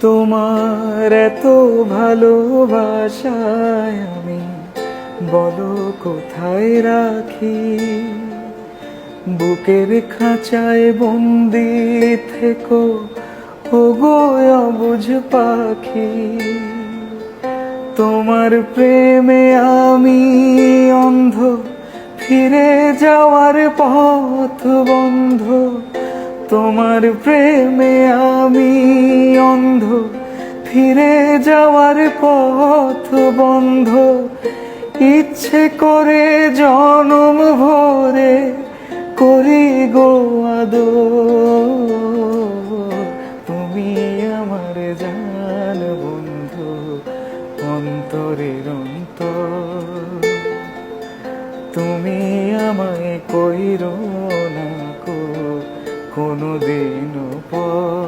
তোমার এত ভালোবাসায় আমি বলো কোথায় রাখি, বুকের খাঁচায় বন্দি থেকো ওগো অবুঝ পাখি। তোমার প্রেমে আমি অন্ধ, ফিরে যাওয়ার পথ বন্ধ। তোমার প্রেমে আমি অন্ধ, ফিরে যাওয়ার পথ বন্ধ। ইচ্ছে করে জনম ভরে করি গো আদর। তুমি আমার জান বন্ধু, অন্তরের অন্তর। তুমি আমায় কইরো না কো কোনোদিনও পর।